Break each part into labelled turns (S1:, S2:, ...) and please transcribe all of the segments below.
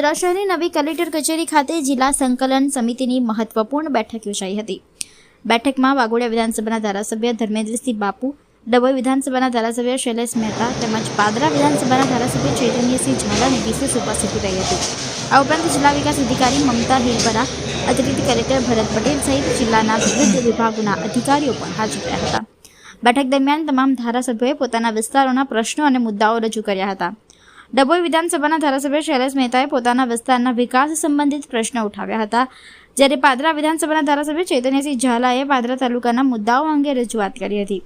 S1: વડોદરા શહેરની નવી કલેક્ટર કચેરી ખાતે જિલ્લા સંકલન સમિતિની મહત્વપૂર્ણ બેઠક યોજાઈ હતી। બેઠકમાં વાઘોડિયા વિધાનસભાના ધારાસભ્ય ધર્મેન્દ્રસિંહ બાપુ, ડભોઈ વિધાનસભાના ધારાસભ્ય શૈલેષ મહેતા તેમજ પાદરા વિધાનસભાના ધારાસભ્ય ચૈતન્યસિંહ ઝાલાની વિશેષ ઉપસ્થિતિ રહી હતી। આ ઉપરાંત જિલ્લા વિકાસ અધિકારી મમતા હિરપરા, અતિરિક્ત કલેક્ટર ભરત પટેલ સહિત જિલ્લાના વિવિધ વિભાગોના અધિકારીઓ પણ હાજર રહ્યા હતા। બેઠક દરમિયાન તમામ ધારાસભ્યોએ પોતાના વિસ્તારોના પ્રશ્નો અને મુદ્દાઓ રજૂ કર્યા હતા। ડભોઈ વિધાનસભાના ધારાસભ્ય શૈલેષ મહેતાએ પોતાના વિસ્તારના વિકાસ સંબંધિત પ્રશ્નો ઉઠાવ્યા હતા, જ્યારે પાદરા વિધાનસભાના ધારાસભ્ય ચૈતન્યસિંહ ઝાલાએ પાદરા તાલુકાના મુદ્દાઓ અંગે રજૂઆત કરી હતી।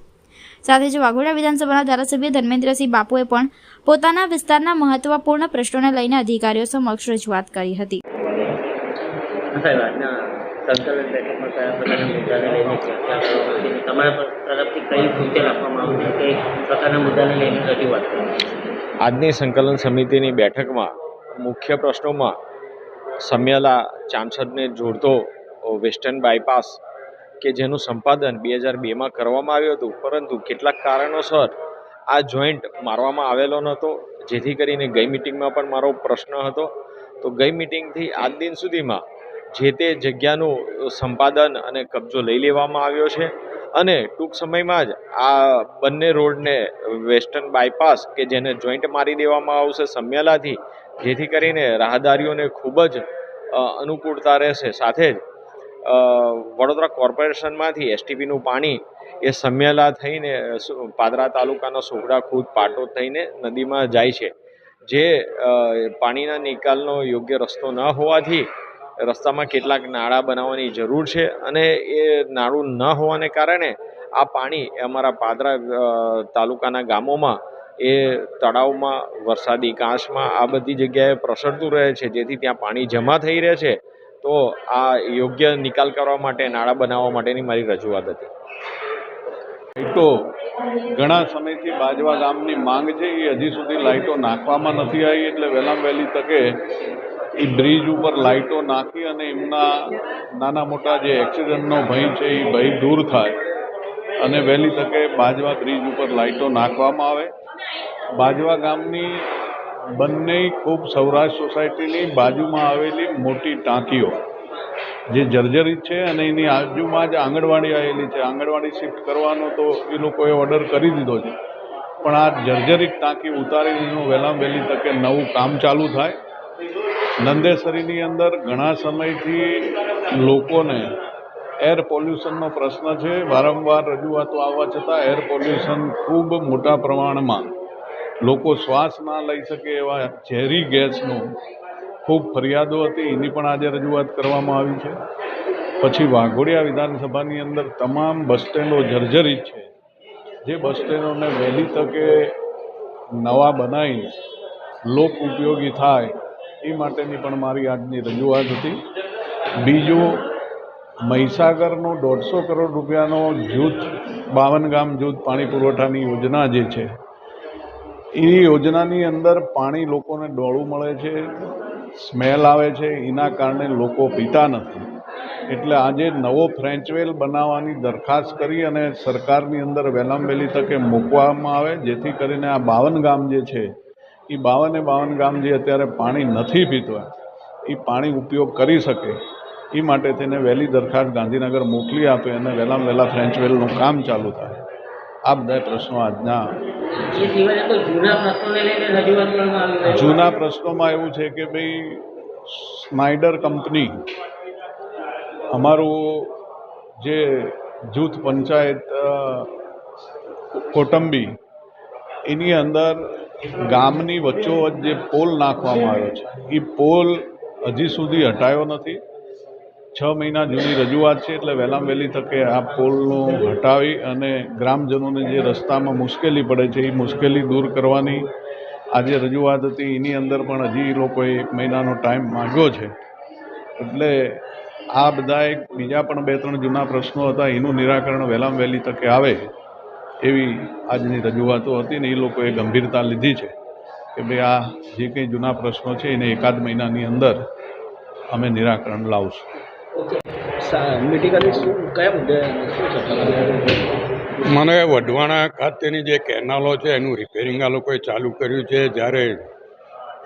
S1: સાથે જ વાઘોડિયા વિધાનસભાના ધારાસભ્ય ધર્મેન્દ્રસિંહ બાપુએ પણ પોતાના વિસ્તારના મહત્વપૂર્ણ પ્રશ્નોને લઈને અધિકારીઓ સમક્ષ રજૂઆત કરી હતી।
S2: આજની સંકલન સમિતિની બેઠકમાં મુખ્ય પ્રશ્નોમાં સમિયાલા ચાંસદને જોડતો વેસ્ટર્ન બાયપાસ કે જેનું સંપાદન 2002માં કરવામાં આવ્યું હતું, પરંતુ કેટલાક કારણોસર આ જોઈન્ટ મારવામાં આવેલો નહોતો, જેથી કરીને ગઈ મિટિંગમાં પણ મારો પ્રશ્ન હતો। તો ગઈ મિટિંગથી આજ દિન સુધીમાં જે તે જગ્યાનું સંપાદન અને કબજો લઈ લેવામાં આવ્યો છે અને ટૂંક સમયમાં જ આ બંને રોડને વેસ્ટર્ન બાયપાસ કે જેને જોઈન્ટ મારી દેવામાં આવશે સમિયાલાથી, જેથી કરીને રાહદારીઓને ખૂબ જ અનુકૂળતા રહેશે। સાથે જ વડોદરા કોર્પોરેશનમાંથી એસટીપીનું પાણી એ સમિયાલા થઈને પાદરા તાલુકાના સોગડા ખુદ પાટોદ થઈને નદીમાં જાય છે, જે પાણીના નિકાલનો યોગ્ય રસ્તો ન હોવાથી રસ્તામાં કેટલાક નાળા બનાવવાની જરૂર છે અને એ નાળું ન હોવાને કારણે આ પાણી અમારા પાદરા તાલુકાના ગામોમાં એ તળાવમાં, વરસાદી કાંસમાં આ બધી જગ્યાએ પ્રસરતું રહે છે, જેથી ત્યાં પાણી જમા થઈ રહે છે। તો આ યોગ્ય નિકાલ કરવા માટે, નાળા બનાવવા માટેની મારી રજૂઆત હતી।
S3: લાઇટો ઘણા સમયથી બાજવા ગામની માંગ છે, એ હજી સુધી લાઇટો નાખવામાં નથી આવી, એટલે વહેલામાં વહેલી તકે એ બ્રિજ ઉપર લાઇટો નાખી અને એમના નાના મોટા જે એક્સિડન્ટનો ભય છે એ ભય દૂર થાય અને વહેલી તકે બાજવા બ્રિજ ઉપર લાઇટો નાખવામાં આવે। બાજવા ગામની બંને ખૂબ સૌરાષ્ટ્ર સોસાયટીની બાજુમાં આવેલી મોટી ટાંકીઓ જે જર્જરિત છે અને એની આજુમાં જ આંગણવાડી આવેલી છે, આંગણવાડી શિફ્ટ કરવાનો તો એ લોકોએ ઓર્ડર કરી દીધો છે, પણ આ જર્જરિત ટાંકી ઉતારીને વહેલામાં વહેલી તકે નવું કામ ચાલુ થાય। નંદેસરીની અંદર ઘણા સમયથી લોકોને એર પોલ્યુશનનો પ્રશ્ન છે, વારંવાર રજૂઆતો આવવા છતાં એર પોલ્યુશન ખૂબ મોટા પ્રમાણમાં લોકો શ્વાસ ના લઈ શકે એવા ઝેરી ગેસનું ખૂબ ફરિયાદો હતી, એની પણ આજે રજૂઆત કરવામાં આવી છે। પછી વાઘોડિયા વિધાનસભાની અંદર તમામ બસ સ્ટેન્ડો જર્જરિત છે, જે બસ સ્ટેન્ડોને વહેલી તકે નવા બનાવીને લોક ઉપયોગી થાય એ માટેની પણ મારી આજની રજૂઆત હતી। બીજું, મહીસાગરનો 150 કરોડ રૂપિયાનો જૂથ 52 ગામ જૂથ પાણી પુરવઠાની યોજના જે છે, એ યોજનાની અંદર પાણી લોકોને ડોળું મળે છે, સ્મેલ આવે છે, એના કારણે લોકો પીતા નથી, એટલે આજે નવો ફ્રેન્ચવેલ બનાવવાની દરખાસ્ત કરી અને સરકારની અંદર વહેલામાં વહેલી તકે મૂકવામાં આવે, જેથી કરીને આ 52 ગામ જે છે એ 52 ગામ જે અત્યારે પાણી નથી પીતા એ પાણી ઉપયોગ કરી શકે, એ માટે તેને વહેલી દરખાસ્ત ગાંધીનગર મોકલી આપે અને વહેલામાં વહેલા ફ્રેન્ચવેલનું કામ ચાલુ થાય। આ બધા પ્રશ્નો આજના જૂના પ્રશ્નોમાં એવું છે કે ભાઈ સ્નાઇડર કંપની અમારું જે જૂથ પંચાયત કોટંબી એની અંદર ગામની વચ્ચોવચ્ચ જે પોલ નાખવામાં આવ્યો છે એ પોલ હજી સુધી હટાયો નથી। 6 મહિના જૂની રજૂઆત છે, એટલે વહેલામાં વહેલી તકે આ પોલનું હટાવી અને ગ્રામજનોને જે રસ્તામાં મુશ્કેલી પડે છે એ મુશ્કેલી દૂર કરવાની આજે રજૂઆત હતી। એની અંદર પણ હજી લોકોએ 1 મહિનાનો ટાઈમ માંગ્યો છે, એટલે આ બધા બીજા પણ 2-3 જૂના પ્રશ્નો હતા, એનું નિરાકરણ વહેલામાં વહેલી તકે આવે એવી આજની રજૂઆતો હતી ને એ લોકોએ ગંભીરતા લીધી છે કે ભાઈ આ જે કંઈ જૂના પ્રશ્નો છે એને 1-8 મહિનાની અંદર અમે નિરાકરણ લાવશું।
S4: મને વઢવાણા ખાતેની જે કેનાલો છે એનું રિપેરિંગ આ લોકોએ ચાલુ કર્યું છે, જ્યારે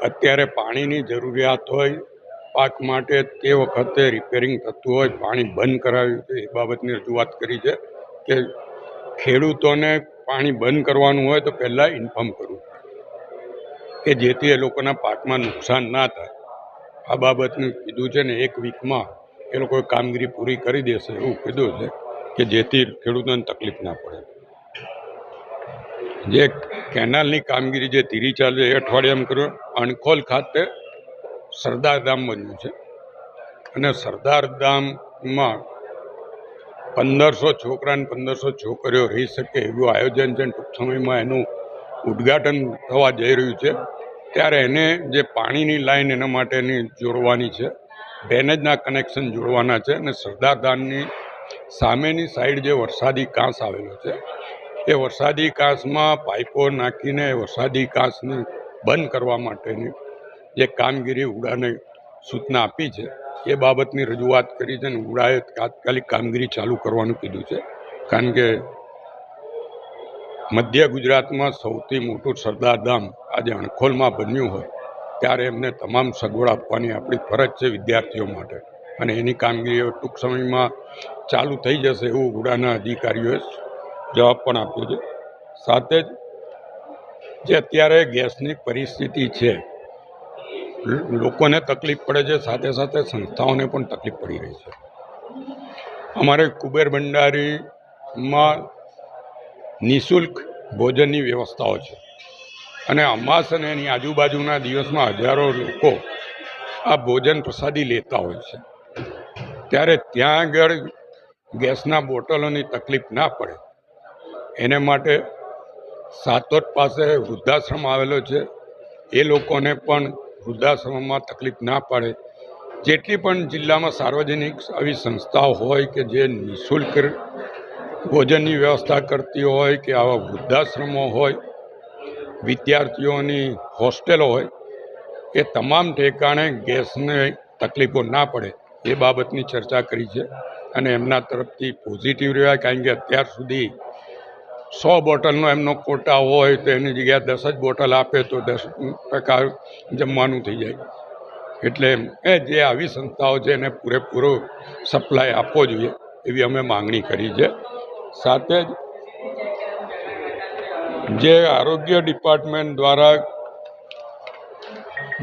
S4: અત્યારે પાણીની જરૂરિયાત હોય પાક માટે, તે વખતે રિપેરિંગ થતું હોય, પાણી બંધ કરાવ્યું છે, એ બાબતની રજૂઆત કરી છે કે ખેડૂતોને પાણી બંધ કરવાનું હોય તો પહેલાં ઇન્ફોર્મ કરવું કે જેથી એ લોકોના પાકમાં નુકસાન ના થાય. આ બાબતનું કીધું છે ને 1 વીકમાં એ લોકોએ કામગીરી પૂરી કરી દેશે એવું કીધું છે કે જેથી ખેડૂતોને તકલીફ ના પડે. જે કેનાલની કામગીરી જે ધીરી ચાલે એ અઠવાડિયામાં કર્યું. અણખોલ ખાતે સરદાર ધામ બન્યું છે અને સરદાર ધામમાં 1500 છોકરા અને 1500 છોકરીઓ રહી શકે એવું આયોજન છે. ટૂંક સમયમાં એનું ઉદ્ઘાટન થવા જઈ રહ્યું છે. ત્યારે એને જે પાણીની લાઈન એના માટેની જોડવાની છે, ડ્રેનેજના કનેક્શન જોડવાના છે અને સરદાર ધામની સામેની સાઈડ જે વરસાદી કાંસ આવેલો છે એ વરસાદી કાંસમાં પાઇપો નાખીને વરસાદી કાંસને બંધ કરવા માટેની જે કામગીરી ઉડાને સૂચના આપી છે એ બાબતની રજૂઆત કરી છે અને ઉડાએ તાત્કાલિક કામગીરી ચાલુ કરવાનું કીધું છે. કારણ કે મધ્ય ગુજરાતમાં સૌથી મોટું સરદાર ધામ આજે અણખોલમાં બન્યું હોય ત્યારે એમને તમામ સગવડ આપવાની આપણી ફરજ છે વિદ્યાર્થીઓ માટે, અને એની કામગીરીઓ ટૂંક સમયમાં ચાલુ થઈ જશે એવું ઉડાના અધિકારીઓએ જવાબ પણ આપ્યો છે. સાથે જ જે અત્યારે ગેસની પરિસ્થિતિ છે, લોકોને તકલીફ પડે છે, સાથે સાથે સંસ્થાઓને પણ તકલીફ પડી રહી છે. અમારે કુબેર ભંડારીમાં નિઃશુલ્ક ભોજનની વ્યવસ્થાઓ છે અને અમાસ અને એની આજુબાજુના દિવસમાં હજારો લોકો આ ભોજન પ્રસાદી લેતા હોય છે. ત્યારે ત્યાં આગળ ગેસના બોટલોની તકલીફ ના પડે એને માટે સાતોદ પાસે વૃદ્ધાશ્રમ આવેલો છે, એ લોકોને પણ વૃદ્ધાશ્રમમાં તકલીફ ના પડે જેટલી પણ જિલ્લામાં સાર્વજનિક આવી સંસ્થાઓ હોય કે જે નિઃશુલ્ક ભોજનની વ્યવસ્થા કરતી હોય કે આવા વૃદ્ધાશ્રમો હોય, વિદ્યાર્થીઓની હોસ્ટેલો હોય, એ તમામ ઠેકાણે ગેસને તકલીફો ના પડે એ બાબતની ચર્ચા કરી છે અને એમના તરફથી પોઝિટિવ રહ્યા. કારણ કે અત્યાર સુધી 100 બોટલનો એમનો કોટા હોય તો એની જગ્યાએ 10 જ બોટલ આપે તો 10% જમવાનું થઈ જાય. એટલે એ જે આવી સંસ્થાઓ છે એને પૂરેપૂરો સપ્લાય આપવો જોઈએ એવી અમે માંગણી કરી છે. સાથે જ જે આરોગ્ય ડિપાર્ટમેન્ટ દ્વારા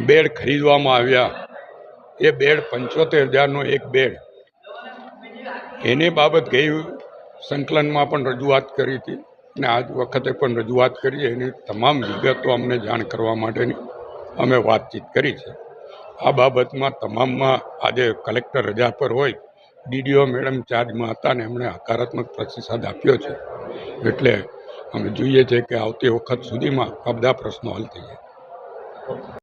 S4: બેડ ખરીદવામાં આવ્યા એ બેડ 75,000નો એક બેડ, એની બાબત ગઈ સંકલનમાં પણ રજૂઆત કરી હતી અને આજ વખતે પણ રજૂઆત કરી. એની તમામ વિગતો અમને જાણ કરવા માટેની અમે વાતચીત કરી છે. આ બાબતમાં તમામમાં આજે કલેક્ટર રજા પર હોય, ડીડીઓ મેડમ ચાર્જમાં હતા ને એમણે હકારાત્મક પ્રતિસાદ આપ્યો છે. એટલે અમે જોઈએ છીએ કે આવતી વખત સુધીમાં આ બધા પ્રશ્નો હલ થઈ જાય.